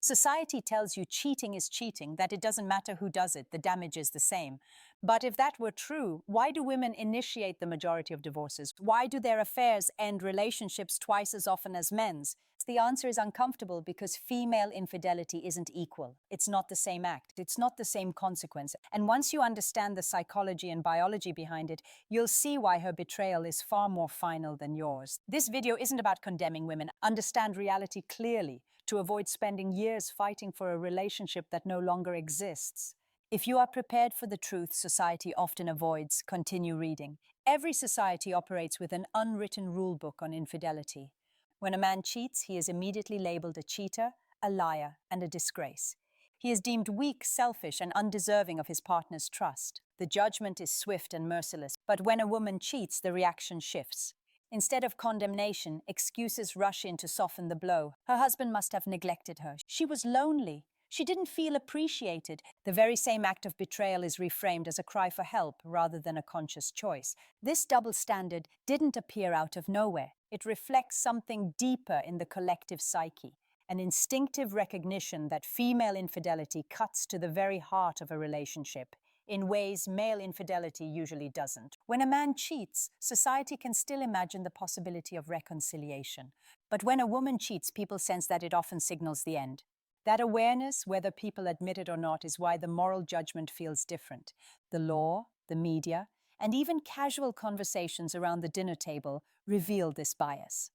Society tells you cheating is cheating, that it doesn't matter who does it, the damage is the same. But if that were true, why do women initiate the majority of divorces? Why do their affairs end relationships twice as often as men's? The answer is uncomfortable because female infidelity isn't equal. It's not the same act. It's not the same consequence. And once you understand the psychology and biology behind it, you'll see why her betrayal is far more final than yours. This video isn't about condemning women. Understand reality clearly to avoid spending years fighting for a relationship that no longer exists. If you are prepared for the truth society often avoids, continue reading. Every society operates with an unwritten rule book on infidelity. When a man cheats, he is immediately labeled a cheater, a liar, and a disgrace. He is deemed weak, selfish, and undeserving of his partner's trust. The judgment is swift and merciless, but when a woman cheats, the reaction shifts. Instead of condemnation, excuses rush in to soften the blow. Her husband must have neglected her. She was lonely. She didn't feel appreciated. The very same act of betrayal is reframed as a cry for help rather than a conscious choice. This double standard didn't appear out of nowhere. It reflects something deeper in the collective psyche, an instinctive recognition that female infidelity cuts to the very heart of a relationship in ways male infidelity usually doesn't. When a man cheats, society can still imagine the possibility of reconciliation. But when a woman cheats, people sense that it often signals the end. That awareness, whether people admit it or not, is why the moral judgment feels different. The law, the media, and even casual conversations around the dinner table reveal this bias.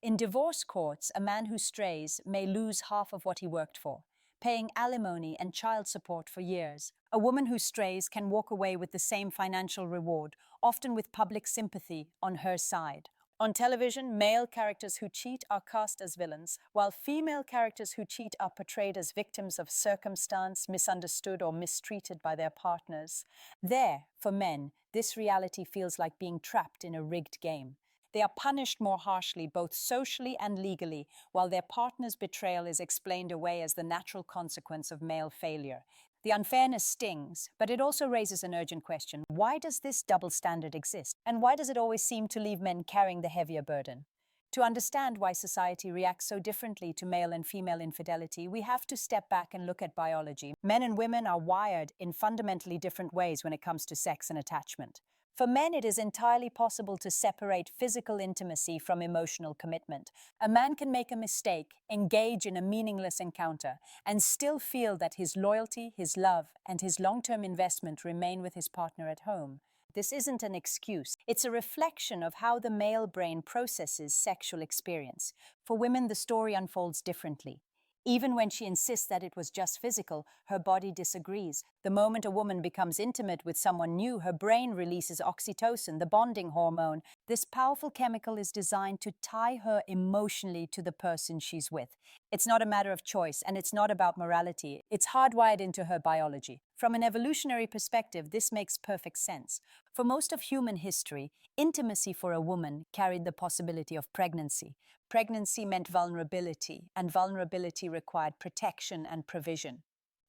In divorce courts, a man who strays may lose half of what he worked for, paying alimony and child support for years. A woman who strays can walk away with the same financial reward, often with public sympathy on her side. On television, male characters who cheat are cast as villains, while female characters who cheat are portrayed as victims of circumstance, misunderstood or mistreated by their partners. There, for men, this reality feels like being trapped in a rigged game. They are punished more harshly, both socially and legally, while their partner's betrayal is explained away as the natural consequence of male failure. The unfairness stings, but it also raises an urgent question. Why does this double standard exist? And why does it always seem to leave men carrying the heavier burden? To understand why society reacts so differently to male and female infidelity, we have to step back and look at biology. Men and women are wired in fundamentally different ways when it comes to sex and attachment. For men, it is entirely possible to separate physical intimacy from emotional commitment. A man can make a mistake, engage in a meaningless encounter, and still feel that his loyalty, his love, and his long-term investment remain with his partner at home. This isn't an excuse. It's a reflection of how the male brain processes sexual experience. For women, the story unfolds differently. Even when she insists that it was just physical, her body disagrees. The moment a woman becomes intimate with someone new, her brain releases oxytocin, the bonding hormone. This powerful chemical is designed to tie her emotionally to the person she's with. It's not a matter of choice, and it's not about morality. It's hardwired into her biology. From an evolutionary perspective, this makes perfect sense. For most of human history, intimacy for a woman carried the possibility of pregnancy. Pregnancy meant vulnerability, and vulnerability required protection and provision.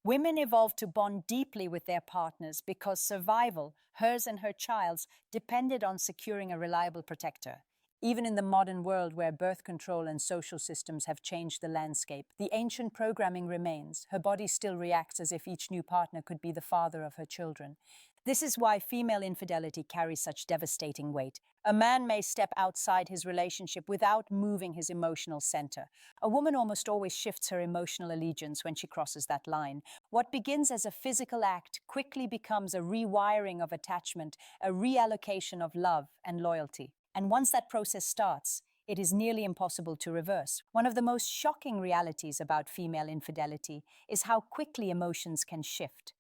Women evolved to bond deeply with their partners because survival, hers and her child's, depended on securing a reliable protector. Even in the modern world where birth control and social systems have changed the landscape, the ancient programming remains. Her body still reacts as if each new partner could be the father of her children. This is why female infidelity carries such devastating weight. A man may step outside his relationship without moving his emotional center. A woman almost always shifts her emotional allegiance when she crosses that line. What begins as a physical act quickly becomes a rewiring of attachment, a reallocation of love and loyalty. And once that process starts, it is nearly impossible to reverse. One of the most shocking realities about female infidelity is how quickly emotions can shift.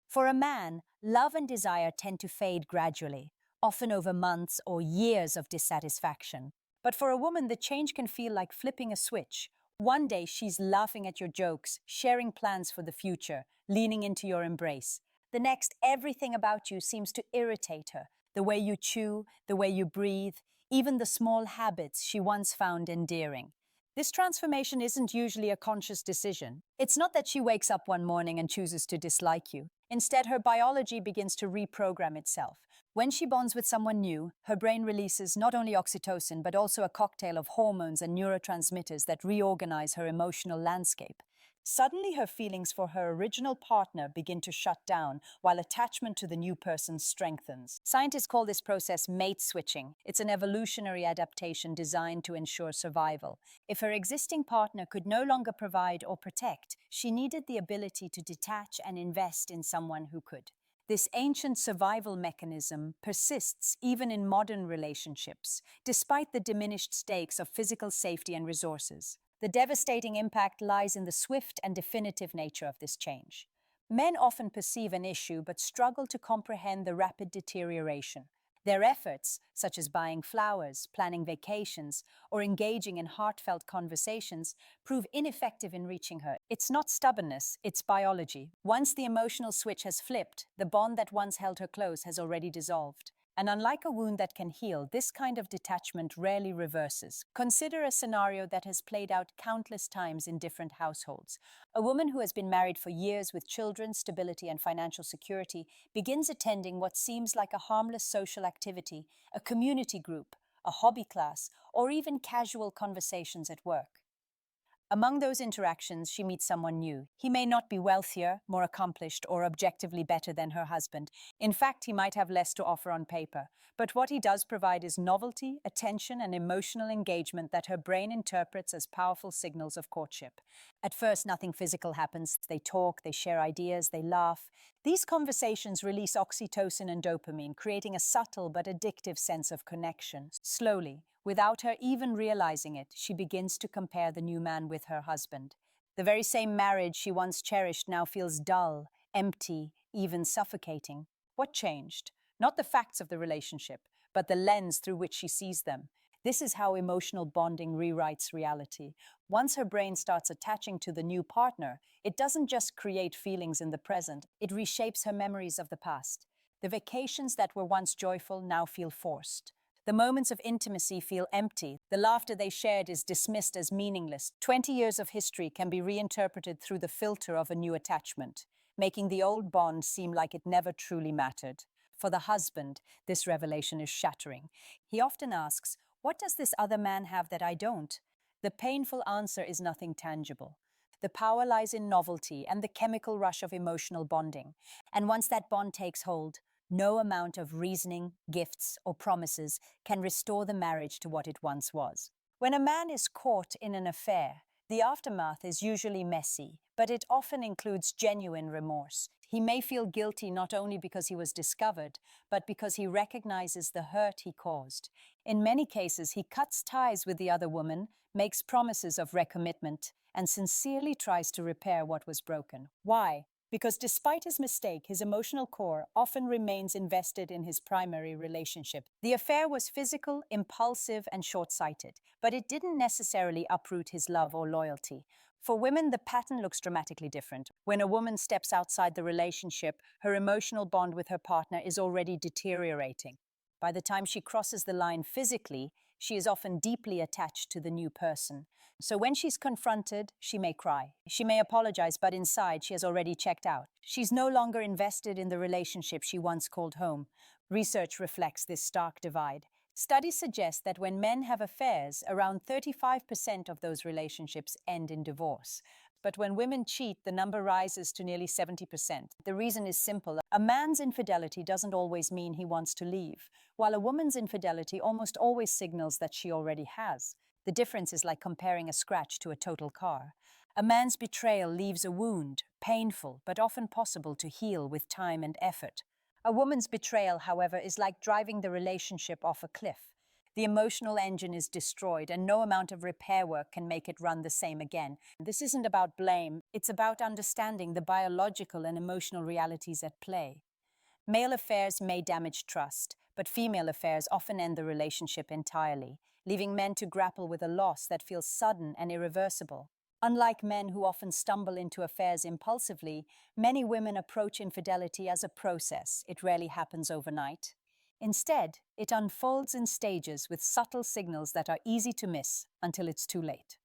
For a man, love and desire tend to fade gradually, often over months or years of dissatisfaction. But for a woman, the change can feel like flipping a switch. One day, she's laughing at your jokes, sharing plans for the future, leaning into your embrace. The next, everything about you seems to irritate her. The way you chew, the way you breathe, even the small habits she once found endearing. This transformation isn't usually a conscious decision. It's not that she wakes up one morning and chooses to dislike you. Instead, her biology begins to reprogram itself. When she bonds with someone new, her brain releases not only oxytocin, but also a cocktail of hormones and neurotransmitters that reorganize her emotional landscape. Suddenly, her feelings for her original partner begin to shut down, while attachment to the new person strengthens. Scientists call this process mate switching. It's an evolutionary adaptation designed to ensure survival. If her existing partner could no longer provide or protect, she needed the ability to detach and invest in someone who could. This ancient survival mechanism persists even in modern relationships, despite the diminished stakes of physical safety and resources. The devastating impact lies in the swift and definitive nature of this change. Men often perceive an issue but struggle to comprehend the rapid deterioration. Their efforts, such as buying flowers, planning vacations, or engaging in heartfelt conversations, prove ineffective in reaching her. It's not stubbornness, it's biology. Once the emotional switch has flipped, the bond that once held her close has already dissolved. And unlike a wound that can heal, this kind of detachment rarely reverses. Consider a scenario that has played out countless times in different households. A woman who has been married for years with children, stability, and financial security begins attending what seems like a harmless social activity, a community group, a hobby class, or even casual conversations at work. Among those interactions, she meets someone new. He may not be wealthier, more accomplished, or objectively better than her husband. In fact, he might have less to offer on paper. But what he does provide is novelty, attention, and emotional engagement that her brain interprets as powerful signals of courtship. At first, nothing physical happens. They talk, they share ideas, they laugh. These conversations release oxytocin and dopamine, creating a subtle but addictive sense of connection. Slowly, without her even realizing it, she begins to compare the new man with her husband. The very same marriage she once cherished now feels dull, empty, even suffocating. What changed? Not the facts of the relationship, but the lens through which she sees them. This is how emotional bonding rewrites reality. Once her brain starts attaching to the new partner, it doesn't just create feelings in the present, it reshapes her memories of the past. The vacations that were once joyful now feel forced. The moments of intimacy feel empty. The laughter they shared is dismissed as meaningless. 20 years of history can be reinterpreted through the filter of a new attachment, making the old bond seem like it never truly mattered. For the husband, this revelation is shattering. He often asks, "What does this other man have that I don't?" The painful answer is nothing tangible. The power lies in novelty and the chemical rush of emotional bonding. And once that bond takes hold, no amount of reasoning, gifts, or promises can restore the marriage to what it once was. When a man is caught in an affair, the aftermath is usually messy, but it often includes genuine remorse. He may feel guilty not only because he was discovered, but because he recognizes the hurt he caused. In many cases, he cuts ties with the other woman, makes promises of recommitment, and sincerely tries to repair what was broken. Why? Because despite his mistake, his emotional core often remains invested in his primary relationship. The affair was physical, impulsive, and short-sighted, but it didn't necessarily uproot his love or loyalty. For women, the pattern looks dramatically different. When a woman steps outside the relationship, her emotional bond with her partner is already deteriorating. By the time she crosses the line physically, she is often deeply attached to the new person. So when she's confronted, she may cry. She may apologize, but inside she has already checked out. She's no longer invested in the relationship she once called home. Research reflects this stark divide. Studies suggest that when men have affairs, around 35% of those relationships end in divorce. But when women cheat, the number rises to nearly 70%. The reason is simple. A man's infidelity doesn't always mean he wants to leave, while a woman's infidelity almost always signals that she already has. The difference is like comparing a scratch to a total car. A man's betrayal leaves a wound, painful, but often possible to heal with time and effort. A woman's betrayal, however, is like driving the relationship off a cliff. The emotional engine is destroyed, and no amount of repair work can make it run the same again. This isn't about blame, it's about understanding the biological and emotional realities at play. Male affairs may damage trust, but female affairs often end the relationship entirely, leaving men to grapple with a loss that feels sudden and irreversible. Unlike men who often stumble into affairs impulsively, many women approach infidelity as a process. It rarely happens overnight. Instead, it unfolds in stages with subtle signals that are easy to miss until it's too late.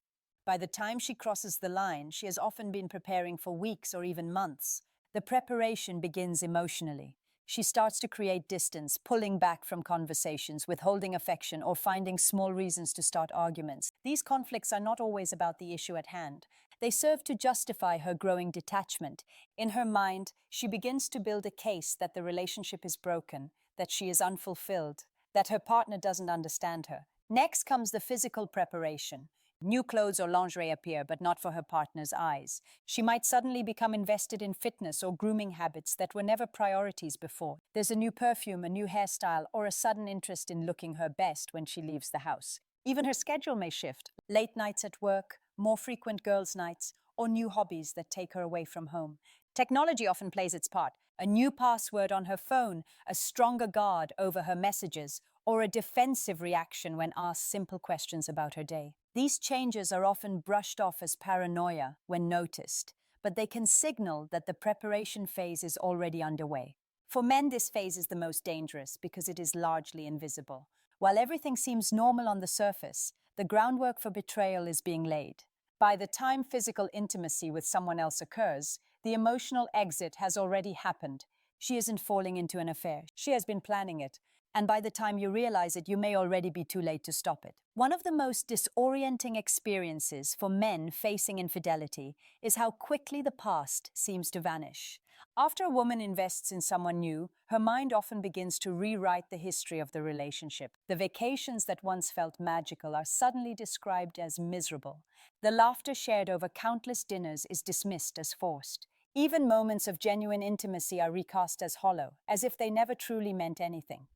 By the time she crosses the line, she has often been preparing for weeks or even months. The preparation begins emotionally. She starts to create distance, pulling back from conversations, withholding affection, or finding small reasons to start arguments. These conflicts are not always about the issue at hand. They serve to justify her growing detachment. In her mind, she begins to build a case that the relationship is broken, that she is unfulfilled, that her partner doesn't understand her. Next comes the physical preparation. New clothes or lingerie appear, but not for her partner's eyes. She might suddenly become invested in fitness or grooming habits that were never priorities before. There's a new perfume, a new hairstyle, or a sudden interest in looking her best when she leaves the house. Even her schedule may shift. Late nights at work, more frequent girls' nights, or new hobbies that take her away from home. Technology often plays its part. A new password on her phone, a stronger guard over her messages, or a defensive reaction when asked simple questions about her day. These changes are often brushed off as paranoia when noticed, but they can signal that the preparation phase is already underway. For men, this phase is the most dangerous because it is largely invisible. While everything seems normal on the surface, the groundwork for betrayal is being laid. By the time physical intimacy with someone else occurs, the emotional exit has already happened. She isn't falling into an affair. She has been planning it. And by the time you realize it, you may already be too late to stop it. One of the most disorienting experiences for men facing infidelity is how quickly the past seems to vanish. After a woman invests in someone new, her mind often begins to rewrite the history of the relationship. The vacations that once felt magical are suddenly described as miserable. The laughter shared over countless dinners is dismissed as forced. Even moments of genuine intimacy are recast as hollow, as if they never truly meant anything.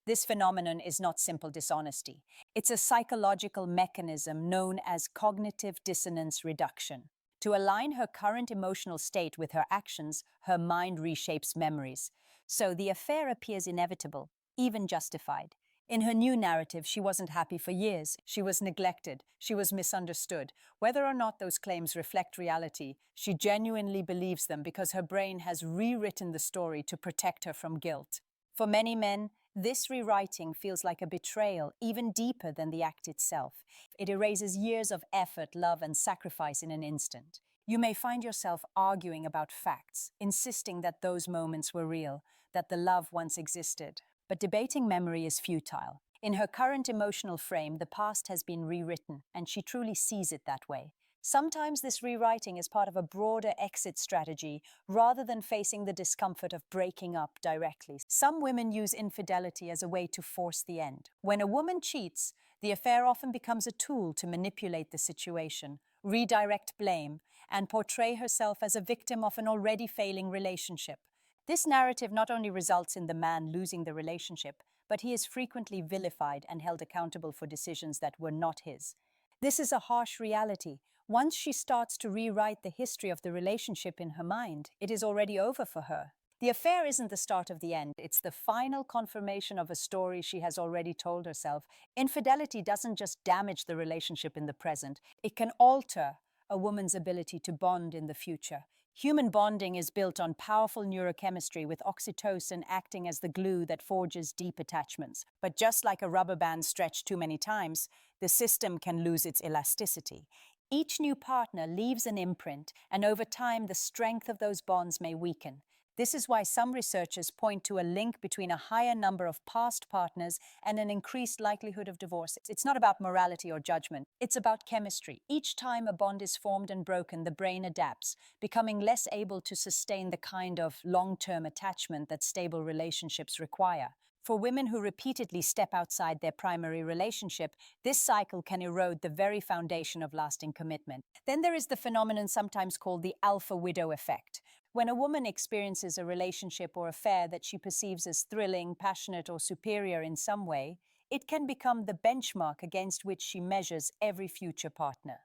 This phenomenon is not simple dishonesty. It's a psychological mechanism known as cognitive dissonance reduction. To align her current emotional state with her actions, her mind reshapes memories. So the affair appears inevitable, even justified. In her new narrative, she wasn't happy for years. She was neglected. She was misunderstood. Whether or not those claims reflect reality, she genuinely believes them because her brain has rewritten the story to protect her from guilt. For many men, this rewriting feels like a betrayal, even deeper than the act itself. It erases years of effort, love, and sacrifice in an instant. You may find yourself arguing about facts, insisting that those moments were real, that the love once existed. But debating memory is futile. In her current emotional frame, the past has been rewritten, and she truly sees it that way. Sometimes this rewriting is part of a broader exit strategy rather than facing the discomfort of breaking up directly. Some women use infidelity as a way to force the end. When a woman cheats, the affair often becomes a tool to manipulate the situation, redirect blame, and portray herself as a victim of an already failing relationship. This narrative not only results in the man losing the relationship, but he is frequently vilified and held accountable for decisions that were not his. This is a harsh reality. Once she starts to rewrite the history of the relationship in her mind, it is already over for her. The affair isn't the start of the end, it's the final confirmation of a story she has already told herself. Infidelity doesn't just damage the relationship in the present, it can alter a woman's ability to bond in the future. Human bonding is built on powerful neurochemistry, with oxytocin acting as the glue that forges deep attachments. But just like a rubber band stretched too many times, the system can lose its elasticity. Each new partner leaves an imprint, and over time, the strength of those bonds may weaken. This is why some researchers point to a link between a higher number of past partners and an increased likelihood of divorce. It's not about morality or judgment, it's about chemistry. Each time a bond is formed and broken, the brain adapts, becoming less able to sustain the kind of long-term attachment that stable relationships require. For women who repeatedly step outside their primary relationship, this cycle can erode the very foundation of lasting commitment. Then there is the phenomenon sometimes called the alpha widow effect. When a woman experiences a relationship or affair that she perceives as thrilling, passionate, or superior in some way, it can become the benchmark against which she measures every future partner.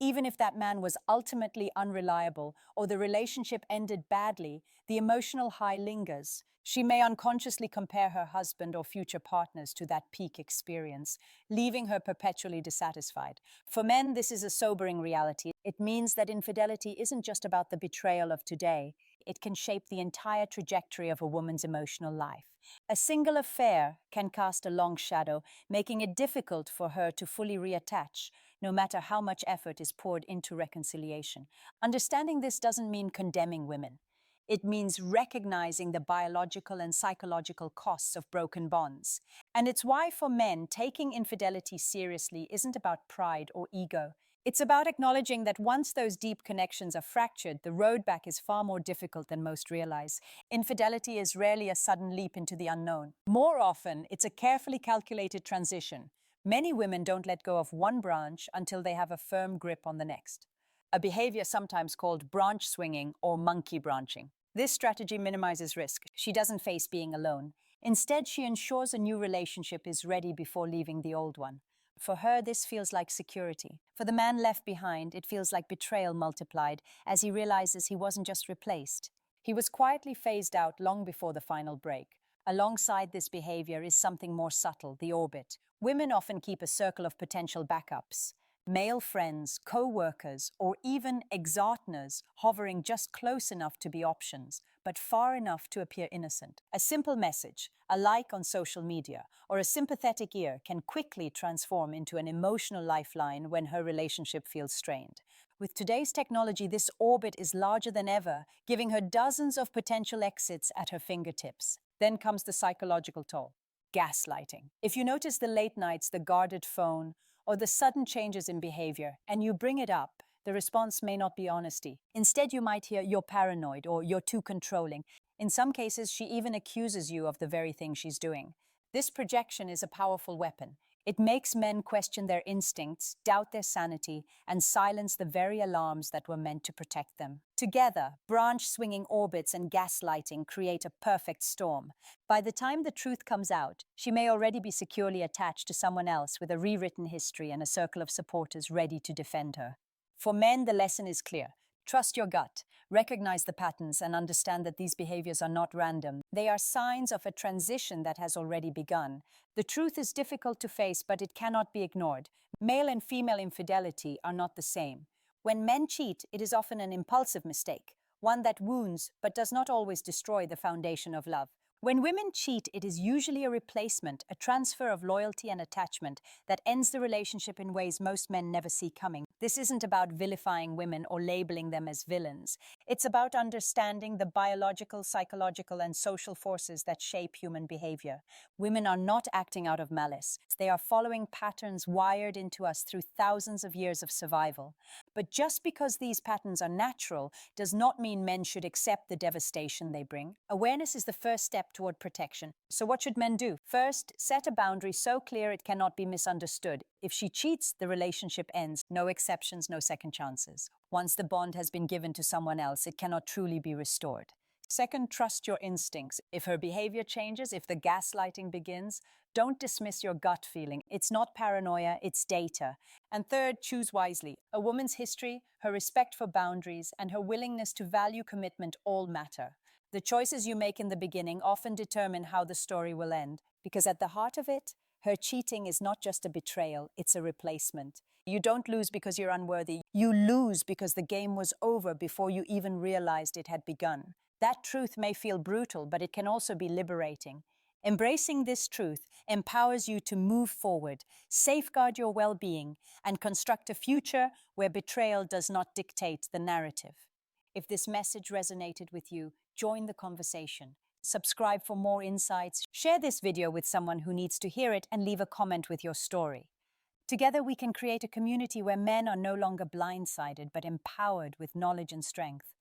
Even if that man was ultimately unreliable or the relationship ended badly, the emotional high lingers. She may unconsciously compare her husband or future partners to that peak experience, leaving her perpetually dissatisfied. For men, this is a sobering reality. It means that infidelity isn't just about the betrayal of today. It can shape the entire trajectory of a woman's emotional life. A single affair can cast a long shadow, making it difficult for her to fully reattach, no matter how much effort is poured into reconciliation. Understanding this doesn't mean condemning women. It means recognizing the biological and psychological costs of broken bonds. And it's why, for men, taking infidelity seriously isn't about pride or ego. It's about acknowledging that once those deep connections are fractured, the road back is far more difficult than most realize. Infidelity is rarely a sudden leap into the unknown. More often, it's a carefully calculated transition. Many women don't let go of one branch until they have a firm grip on the next. A behavior sometimes called branch swinging or monkey branching. This strategy minimizes risk. She doesn't face being alone. Instead, she ensures a new relationship is ready before leaving the old one. For her, this feels like security. For the man left behind, it feels like betrayal multiplied as he realizes he wasn't just replaced. He was quietly phased out long before the final break. Alongside this behavior is something more subtle, the orbit. Women often keep a circle of potential backups. Male friends, co-workers, or even ex-partners hovering just close enough to be options, but far enough to appear innocent. A simple message, a like on social media, or a sympathetic ear can quickly transform into an emotional lifeline when her relationship feels strained. With today's technology, this orbit is larger than ever, giving her dozens of potential exits at her fingertips. Then comes the psychological toll, gaslighting. If you notice the late nights, the guarded phone, or the sudden changes in behavior, and you bring it up, the response may not be honesty. Instead, you might hear, "You're paranoid," or "You're too controlling." In some cases, she even accuses you of the very thing she's doing. This projection is a powerful weapon. It makes men question their instincts, doubt their sanity, and silence the very alarms that were meant to protect them. Together, branch-swinging orbits and gaslighting create a perfect storm. By the time the truth comes out, she may already be securely attached to someone else with a rewritten history and a circle of supporters ready to defend her. For men, the lesson is clear. Trust your gut, recognize the patterns, and understand that these behaviors are not random. They are signs of a transition that has already begun. The truth is difficult to face, but it cannot be ignored. Male and female infidelity are not the same. When men cheat, it is often an impulsive mistake, one that wounds but does not always destroy the foundation of love. When women cheat, it is usually a replacement, a transfer of loyalty and attachment that ends the relationship in ways most men never see coming. This isn't about vilifying women or labeling them as villains. It's about understanding the biological, psychological, and social forces that shape human behavior. Women are not acting out of malice. They are following patterns wired into us through thousands of years of survival. But just because these patterns are natural does not mean men should accept the devastation they bring. Awareness is the first step toward protection. So what should men do? First, set a boundary so clear it cannot be misunderstood. If she cheats, the relationship ends. No exceptions, no second chances. Once the bond has been given to someone else, it cannot truly be restored. Second, trust your instincts. If her behavior changes, if the gaslighting begins, don't dismiss your gut feeling. It's not paranoia, it's data. And third, choose wisely. A woman's history, her respect for boundaries, and her willingness to value commitment all matter. The choices you make in the beginning often determine how the story will end, because at the heart of it, her cheating is not just a betrayal, it's a replacement. You don't lose because you're unworthy. You lose because the game was over before you even realized it had begun. That truth may feel brutal, but it can also be liberating. Embracing this truth empowers you to move forward, safeguard your well-being, and construct a future where betrayal does not dictate the narrative. If this message resonated with you, join the conversation. Subscribe for more insights. Share this video with someone who needs to hear it and leave a comment with your story. Together, we can create a community where men are no longer blindsided but empowered with knowledge and strength.